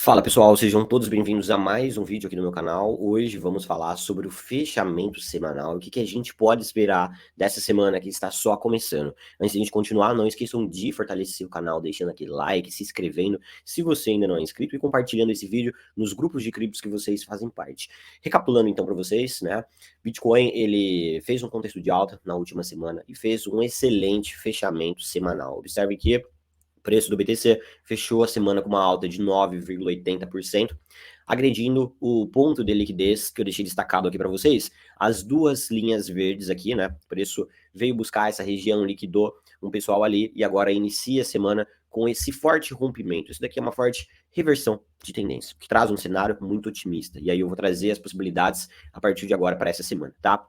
Fala pessoal, sejam todos bem-vindos a mais um vídeo aqui no meu canal. Hoje vamos falar sobre o fechamento semanal, o que a gente pode esperar dessa semana que está só começando. Antes de a gente continuar, não esqueçam de fortalecer o canal, deixando aquele like, se inscrevendo, se você ainda não é inscrito, e compartilhando esse vídeo nos grupos de criptos que vocês fazem parte. Recapitulando então para vocês, né? Bitcoin, ele fez um contexto de alta na última semana e fez um excelente fechamento semanal. Observe que o preço do BTC fechou a semana com uma alta de 9,80%, agredindo o ponto de liquidez que eu deixei destacado aqui para vocês. As duas linhas verdes aqui, né? O preço veio buscar essa região, liquidou um pessoal ali e agora inicia a semana com esse forte rompimento. Isso daqui é uma forte reversão de tendência, que traz um cenário muito otimista. E aí eu vou trazer as possibilidades a partir de agora para essa semana, tá?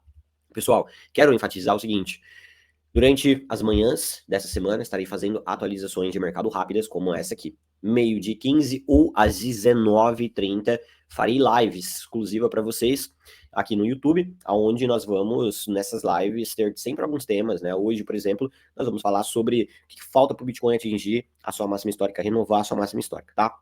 Pessoal, quero enfatizar o seguinte: durante as manhãs dessa semana, estarei fazendo atualizações de mercado rápidas, como essa aqui. Meio-dia 15 ou às 19h30, farei lives exclusiva para vocês aqui no YouTube, onde nós vamos, nessas lives, ter sempre alguns temas, né? Hoje, por exemplo, nós vamos falar sobre o que falta para o Bitcoin atingir a sua máxima histórica, renovar a sua máxima histórica, tá?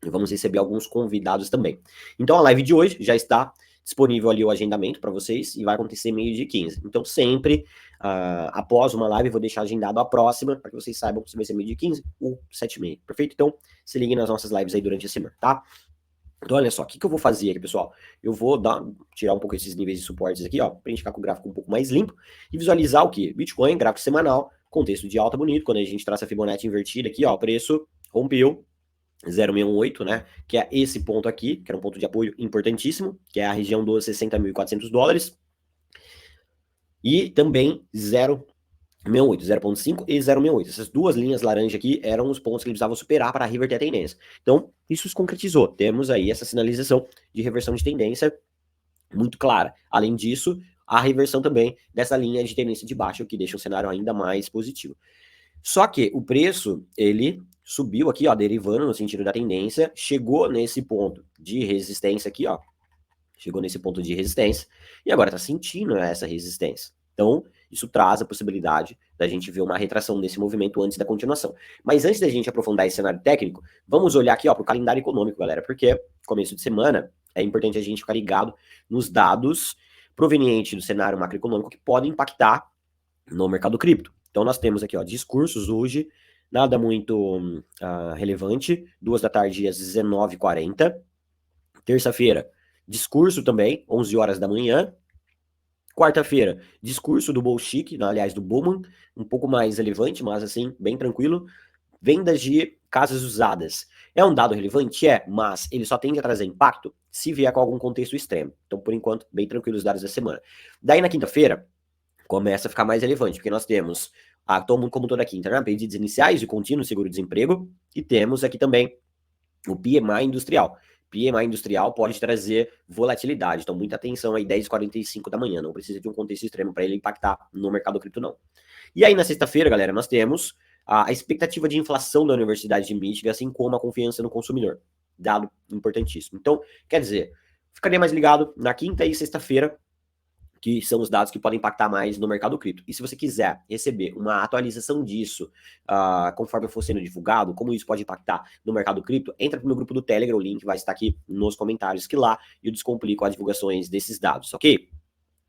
E vamos receber alguns convidados também. Então, a live de hoje já está disponível ali o agendamento para vocês e vai acontecer meio-dia 15. Então, sempre após uma live, eu vou deixar agendado a próxima para que vocês saibam se vai ser meio-dia 15 ou 7h30. Perfeito? Então, se liguem nas nossas lives aí durante a semana, tá? Então, olha só, o que eu vou fazer aqui, pessoal? Eu vou tirar um pouco esses níveis de suportes aqui, ó, pra gente ficar com o gráfico um pouco mais limpo e visualizar o quê? Bitcoin, gráfico semanal, contexto de alta bonito. Quando a gente traça a Fibonacci invertida aqui, ó, o preço rompeu 0,618, né, que é esse ponto aqui, que era um ponto de apoio importantíssimo, que é a região dos $60.400, e também 0,68, 0,5 e 0,68. Essas duas linhas laranja aqui eram os pontos que ele precisava superar para reverter a tendência. Então, isso se concretizou. Temos aí essa sinalização de reversão de tendência muito clara. Além disso, a reversão também dessa linha de tendência de baixa, o que deixa o cenário ainda mais positivo. Só que o preço, ele subiu aqui, ó, derivando no sentido da tendência, chegou nesse ponto de resistência aqui, ó, chegou nesse ponto de resistência, e agora tá sentindo essa resistência. Então, isso traz a possibilidade da gente ver uma retração desse movimento antes da continuação. Mas antes da gente aprofundar esse cenário técnico, vamos olhar aqui, ó, para o calendário econômico, galera, porque começo de semana é importante a gente ficar ligado nos dados provenientes do cenário macroeconômico que podem impactar no mercado cripto. Então nós temos aqui, ó, discursos hoje, nada muito relevante, 2 da tarde às 19h40. Terça-feira, discurso também, 11 horas da manhã. Quarta-feira, discurso do Bolshik, aliás, do Bowman, um pouco mais relevante, mas assim, bem tranquilo. Vendas de casas usadas. É um dado relevante? É, mas ele só tende a trazer impacto se vier com algum contexto extremo. Então, por enquanto, bem tranquilo os dados da semana. Daí, na quinta-feira, começa a ficar mais relevante, porque nós temos, como toda quinta, né, pedidos iniciais de contínuo seguro-desemprego, e temos aqui também o PMI industrial. PMI industrial pode trazer volatilidade, então muita atenção aí, 10h45 da manhã, não precisa de um contexto extremo para ele impactar no mercado cripto, não. E aí, na sexta-feira, galera, nós temos a expectativa de inflação da Universidade de Michigan, assim como a confiança no consumidor. Dado importantíssimo. Então, quer dizer, ficaria mais ligado na quinta e sexta-feira, que são os dados que podem impactar mais no mercado cripto. E se você quiser receber uma atualização disso, conforme for sendo divulgado, como isso pode impactar no mercado cripto, entra no meu grupo do Telegram, o link vai estar aqui nos comentários, que lá eu descomplico as divulgações desses dados, ok?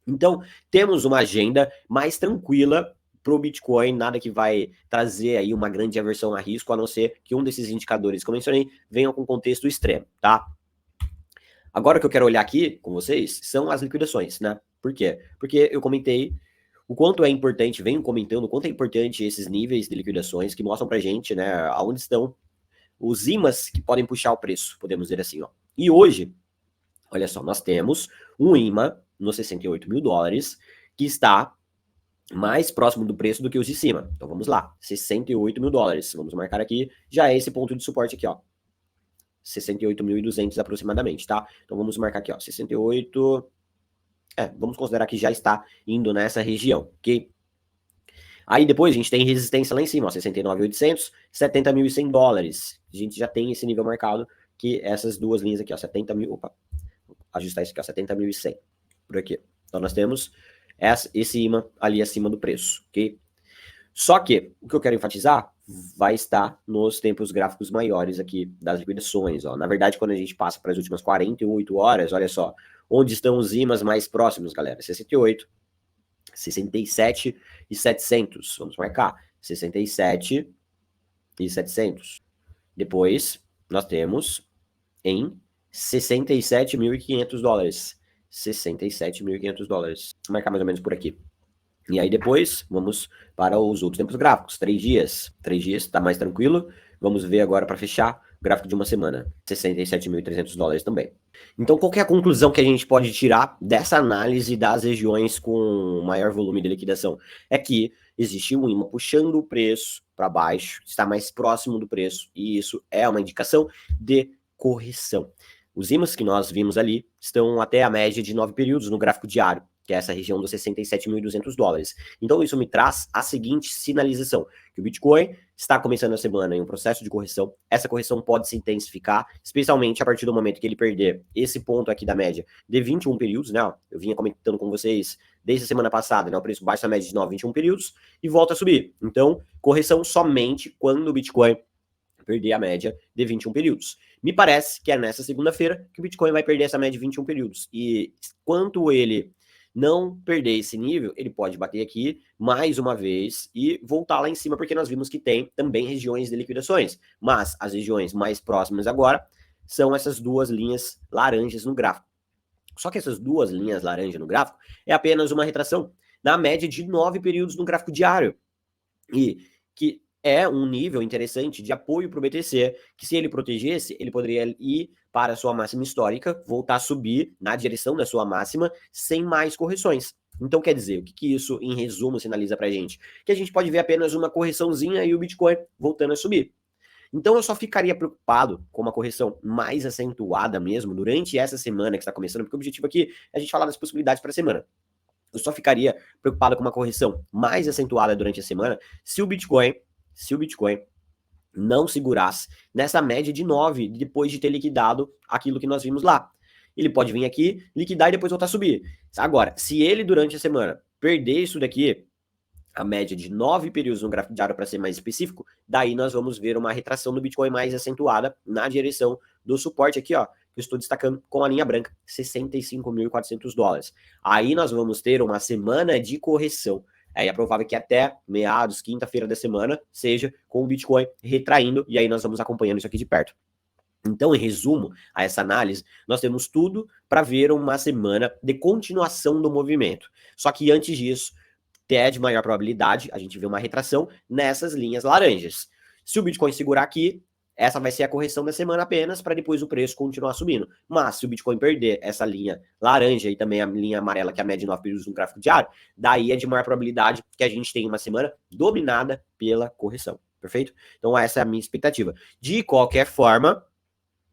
Então, temos uma agenda mais tranquila para o Bitcoin, nada que vai trazer aí uma grande aversão a risco, a não ser que um desses indicadores que eu mencionei venha com contexto extremo, tá? Agora o que eu quero olhar aqui com vocês são as liquidações, né? Por quê? Porque eu comentei o quanto é importante, venho comentando o quanto é importante esses níveis de liquidações que mostram pra gente, né, aonde estão os ímãs que podem puxar o preço, podemos dizer assim, ó. E hoje, olha só, nós temos um imã nos $68.000 que está mais próximo do preço do que os de cima. Então vamos lá, $68.000. Vamos marcar aqui, já é esse ponto de suporte aqui, ó. 68.200 aproximadamente, tá? Então vamos marcar aqui, ó, 68, vamos considerar que já está indo nessa região, ok? Aí depois a gente tem resistência lá em cima, ó, 69.800, $70.100. A gente já tem esse nível marcado, que essas duas linhas aqui, ó, 70 mil, opa, ajustar isso aqui, ó, 70.100, por aqui. Então nós temos esse imã ali acima do preço, ok? Só que, o que eu quero enfatizar, vai estar nos tempos gráficos maiores aqui das liquidações, ó. Na verdade, quando a gente passa para as últimas 48 horas, olha só, onde estão os ímãs mais próximos, galera? 68, 67 e 700. Vamos marcar. 67 e 700. Depois, nós temos em 67.500 dólares. 67.500 dólares. Vou marcar mais ou menos por aqui. E aí depois, vamos para os outros tempos gráficos. 3 dias. 3 dias, tá mais tranquilo. Vamos ver agora para fechar o gráfico de uma semana. 67.300 dólares também. Então, qual que é a conclusão que a gente pode tirar dessa análise das regiões com maior volume de liquidação? É que existe um imã puxando o preço para baixo, está mais próximo do preço, e isso é uma indicação de correção. Os ímãs que nós vimos ali estão até a média de 9 períodos no gráfico diário, que é essa região dos 67.200 dólares. Então isso me traz a seguinte sinalização, que o Bitcoin está começando a semana em um processo de correção. Essa correção pode se intensificar, especialmente a partir do momento que ele perder esse ponto aqui da média de 21 períodos, né? Eu vinha comentando com vocês desde a semana passada, né? O preço baixa na média de 9, 21 períodos e volta a subir. Então, correção somente quando o Bitcoin perder a média de 21 períodos. Me parece que é nessa segunda-feira que o Bitcoin vai perder essa média de 21 períodos. E quanto ele não perder esse nível, ele pode bater aqui mais uma vez e voltar lá em cima, porque nós vimos que tem também regiões de liquidações. Mas as regiões mais próximas agora são essas duas linhas laranjas no gráfico. Só que essas duas linhas laranja no gráfico é apenas uma retração na média de 9 períodos no gráfico diário. E que é um nível interessante de apoio para o BTC, que se ele protegesse, ele poderia ir para a sua máxima histórica, voltar a subir na direção da sua máxima, sem mais correções. Então, quer dizer, o que isso, em resumo, sinaliza para a gente? Que a gente pode ver apenas uma correçãozinha e o Bitcoin voltando a subir. Então, eu só ficaria preocupado com uma correção mais acentuada mesmo, durante essa semana que está começando, porque o objetivo aqui é a gente falar das possibilidades para a semana. Eu só ficaria preocupado com uma correção mais acentuada durante a semana se o Bitcoin não segurasse nessa média de 9 depois de ter liquidado aquilo que nós vimos lá. Ele pode vir aqui, liquidar e depois voltar a subir. Agora, se ele durante a semana perder isso daqui, a média de 9 períodos no gráfico diário para ser mais específico, daí nós vamos ver uma retração do Bitcoin mais acentuada na direção do suporte aqui, ó, que eu estou destacando com a linha branca, 65.400 dólares. Aí nós vamos ter uma semana de correção. Aí é provável que até meados, quinta-feira da semana, seja com o Bitcoin retraindo, e aí nós vamos acompanhando isso aqui de perto. Então, em resumo a essa análise, nós temos tudo para ver uma semana de continuação do movimento. Só que antes disso, é de maior probabilidade a gente vê uma retração nessas linhas laranjas. Se o Bitcoin segurar aqui, essa vai ser a correção da semana apenas, para depois o preço continuar subindo. Mas se o Bitcoin perder essa linha laranja e também a linha amarela, que é a média de 9 períodos no gráfico diário, daí é de maior probabilidade que a gente tenha uma semana dominada pela correção. Perfeito? Então essa é a minha expectativa. De qualquer forma,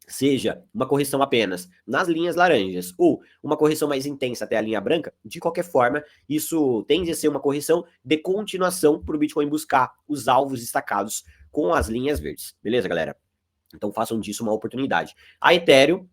seja uma correção apenas nas linhas laranjas ou uma correção mais intensa até a linha branca, de qualquer forma, isso tende a ser uma correção de continuação para o Bitcoin buscar os alvos destacados com as linhas verdes. Beleza, galera? Então façam disso uma oportunidade. A Ethereum,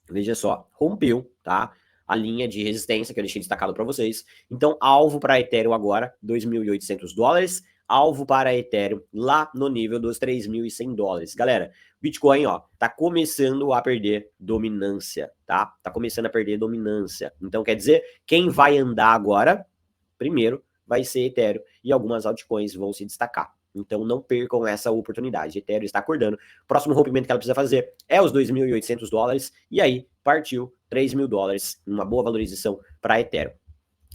veja só, rompeu, tá? A linha de resistência que eu deixei destacado para vocês. Então, alvo para a Ethereum agora, 2.800 dólares. Alvo para a Ethereum lá no nível dos 3.100 dólares. Galera, Bitcoin, ó, tá começando a perder dominância, tá? Tá começando a perder dominância. Então, quer dizer, quem vai andar agora, primeiro, vai ser Ethereum e algumas altcoins vão se destacar. Então, não percam essa oportunidade. Ethereum está acordando. O próximo rompimento que ela precisa fazer é os 2.800 dólares e aí partiu 3.000 dólares, uma boa valorização para Ethereum.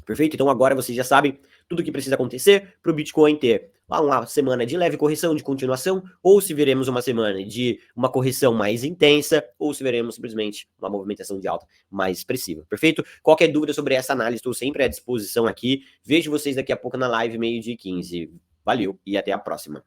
Perfeito? Então agora vocês já sabem tudo o que precisa acontecer para o Bitcoin ter uma semana de leve correção, de continuação, ou se veremos uma semana de uma correção mais intensa, ou se veremos simplesmente uma movimentação de alta mais expressiva. Perfeito? Qualquer dúvida sobre essa análise, estou sempre à disposição aqui. Vejo vocês daqui a pouco na live, 12h15. Valeu e até a próxima.